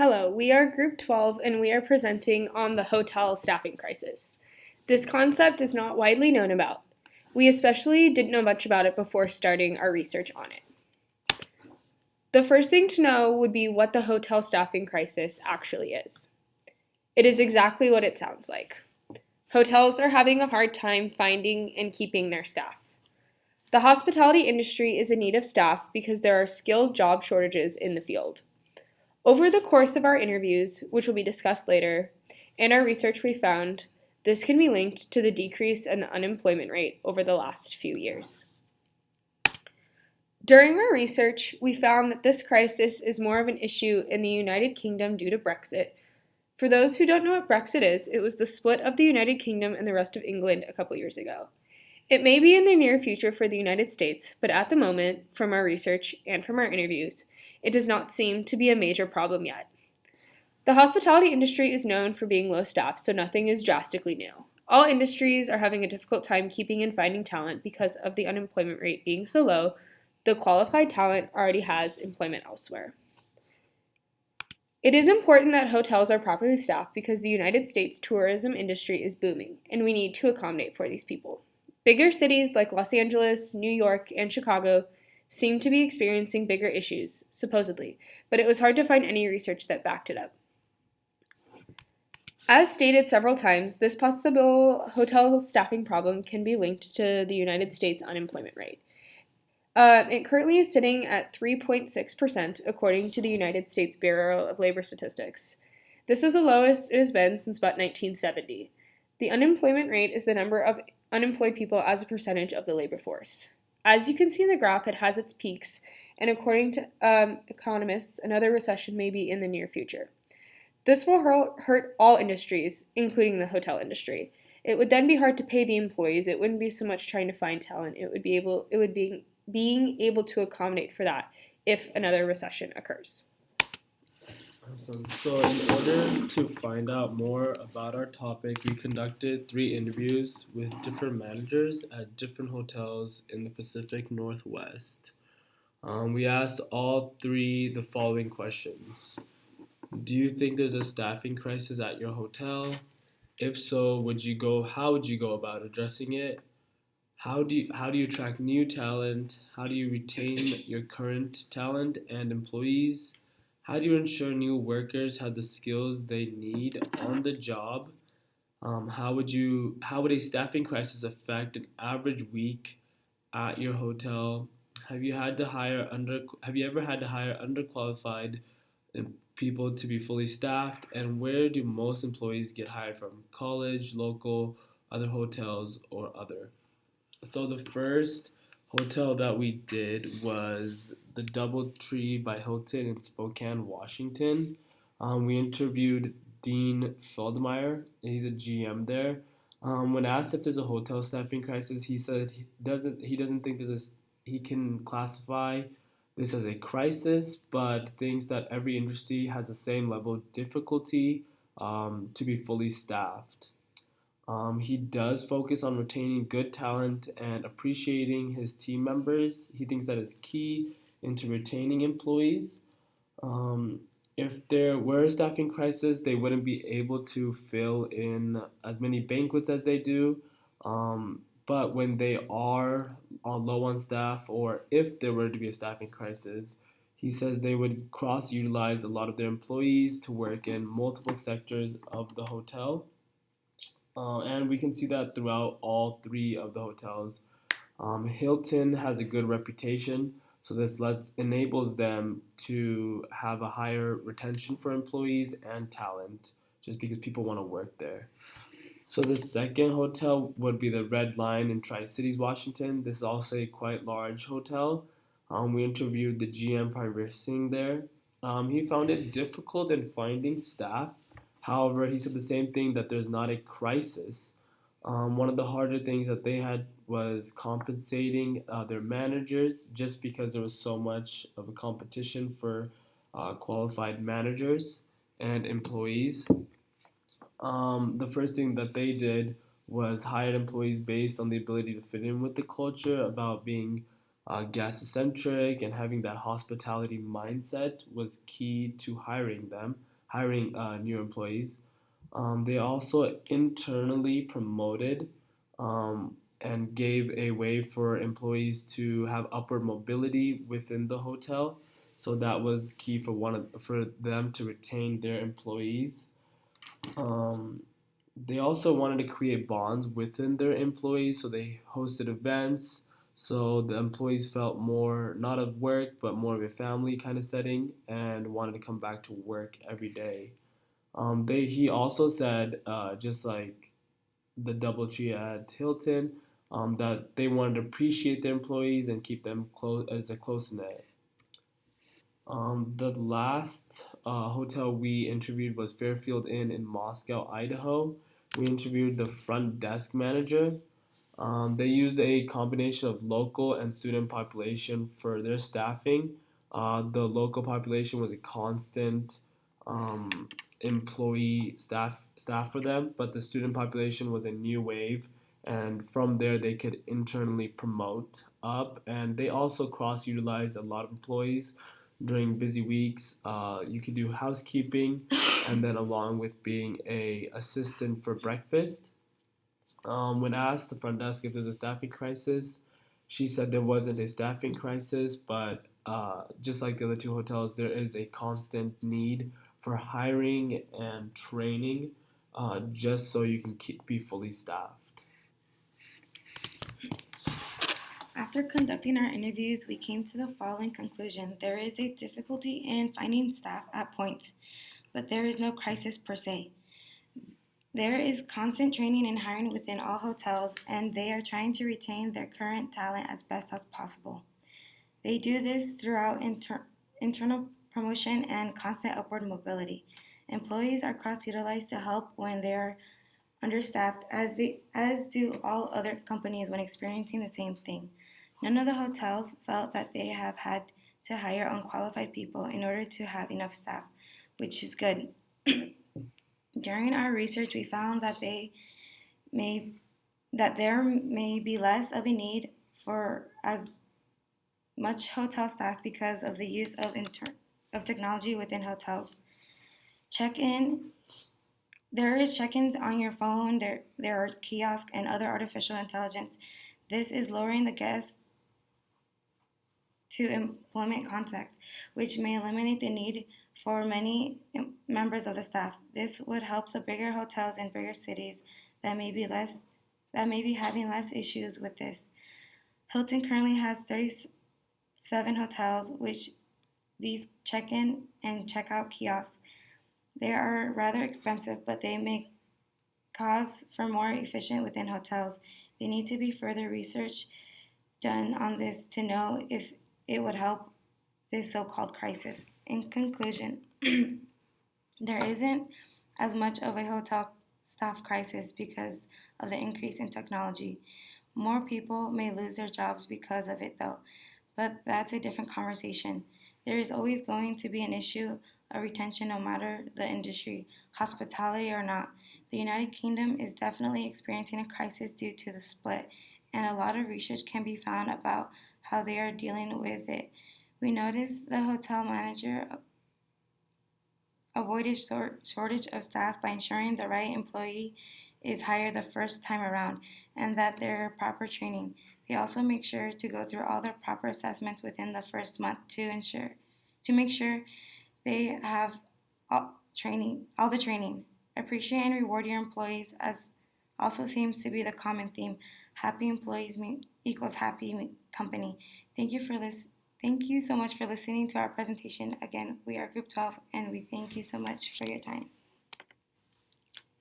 Hello, we are Group 12 and we are presenting on the hotel staffing crisis. This concept is not widely known about. We especially didn't know much about it before starting our research on it. The first thing to know would be what the hotel staffing crisis actually is. It is exactly what it sounds like. Hotels are having a hard time finding and keeping their staff. The hospitality industry is in need of staff because there are skilled job shortages in the field. Over the course of our interviews, which will be discussed later, and our research, we found this can be linked to the decrease in the unemployment rate over the last few years. During our research, we found that this crisis is more of an issue in the United Kingdom due to Brexit. For those who don't know what Brexit is, it was the split of the United Kingdom and the rest of England a couple years ago. It may be in the near future for the United States, but at the moment, from our research and from our interviews, it does not seem to be a major problem yet. The hospitality industry is known for being low staffed, so nothing is drastically new. All industries are having a difficult time keeping and finding talent because of the unemployment rate being so low. The qualified talent already has employment elsewhere. It is important that hotels are properly staffed because the United States tourism industry is booming, and we need to accommodate for these people. Bigger cities like Los Angeles, New York, and Chicago seem to be experiencing bigger issues, supposedly, but it was hard to find any research that backed it up. As stated several times, this possible hotel staffing problem can be linked to the United States unemployment rate. It currently is sitting at 3.6%, according to the United States Bureau of Labor Statistics. This is the lowest it has been since about 1970. The unemployment rate is the number of unemployed people as a percentage of the labor force. As you can see in the graph, it has its peaks, and according to economists, another recession may be in the near future. This will hurt all industries, including the hotel industry. It would then be hard to pay the employees. It wouldn't be so much trying to find talent. It would be being able to accommodate for that if another recession occurs. Awesome. So, in order to find out more about our topic, we conducted 3 interviews with different managers at different hotels in the Pacific Northwest. We asked all three the following questions. Do you think there's a staffing crisis at your hotel? If so, how would you go about addressing it? How do you attract new talent? How do you retain your current talent and employees? How do you ensure new workers have the skills they need on the job? How would a staffing crisis affect an average week at your hotel? Have you ever had to hire underqualified people to be fully staffed? And where do most employees get hired from? College, local, other hotels, or other? So the first hotel that we did was the DoubleTree by Hilton in Spokane, Washington. We interviewed Dean Feldmeyer. He's a GM there. When asked if there's a hotel staffing crisis, he said he doesn't think he can classify this as a crisis, but thinks that every industry has the same level of difficulty to be fully staffed. He does focus on retaining good talent and appreciating his team members. He thinks that is key into retaining employees. If there were a staffing crisis, they wouldn't be able to fill in as many banquets as they do. But when they are low on staff, or if there were to be a staffing crisis, he says they would cross utilize a lot of their employees to work in multiple sectors of the hotel. And we can see that throughout all three of the hotels. Hilton has a good reputation, so this enables them to have a higher retention for employees and talent, just because people want to work there. So the second hotel would be the Red Line in Tri-Cities, Washington. This is also a quite large hotel. We interviewed the GM pricing there. He found it difficult in finding staff. However, he said the same thing, that there's not a crisis. One of the harder things that they had was compensating their managers, just because there was so much of a competition for qualified managers and employees. The first thing that they did was hired employees based on the ability to fit in with the culture, about being Guest-centric, and having that hospitality mindset was key to hiring new employees. They also internally promoted and gave a way for employees to have upward mobility within the hotel. So that was key for them to retain their employees. Um, they also wanted to create bonds within their employees, so they hosted events so the employees felt more not of work but more of a family kind of setting and wanted to come back to work every day. He also said, just like the DoubleTree at Hilton, that they wanted to appreciate their employees and keep them close as a close knit. The last hotel we interviewed was Fairfield Inn in Moscow, Idaho. We interviewed the front desk manager. They used a combination of local and student population for their staffing. The local population was a constant um, employee staff for them, but the student population was a new wave, and from there they could internally promote up. And they also cross utilized a lot of employees during busy weeks. You could do housekeeping, and then along with being a assistant for breakfast. When asked the front desk if there's a staffing crisis, she said there wasn't a staffing crisis, but just like the other two hotels, there is a constant need for hiring and training just so you can be fully staffed. After conducting our interviews, we came to the following conclusion. There is a difficulty in finding staff at points, but there is no crisis per se. There is constant training and hiring within all hotels, and they are trying to retain their current talent as best as possible. They do this throughout internal promotion and constant upward mobility. Employees are cross-utilized to help when they are understaffed, as do all other companies when experiencing the same thing. None of the hotels felt that they have had to hire unqualified people in order to have enough staff, which is good. During our research, we found that there may be less of a need for as much hotel staff because of the use of technology within hotels. There is check-ins on your phone. There are kiosks and other artificial intelligence. This is lowering the guest to employment contact, which may eliminate the need for many members of the staff. This would help the bigger hotels in bigger cities that may be having less issues with this. Hilton currently has 37 hotels, which these check-in and check-out kiosks. They are rather expensive, but they make cause for more efficient within hotels. There need to be further research done on this to know if it would help this so-called crisis. In conclusion, there isn't as much of a hotel staff crisis because of the increase in technology. More people may lose their jobs because of it, though, but that's a different conversation. There is always going to be an issue of retention no matter the industry, hospitality or not. The United Kingdom is definitely experiencing a crisis due to the split, and a lot of research can be found about how they are dealing with it. We noticed the hotel manager avoided shortage of staff by ensuring the right employee is hired the first time around and that there are proper training. They also make sure to go through all the proper assessments within the first month to make sure they have all the training. Appreciate and reward your employees as also seems to be the common theme. Happy employees equals happy company. Thank you so much for listening to our presentation. Again, we are Group 12, and we thank you so much for your time.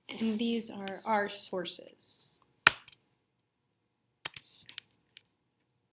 And these are our sources.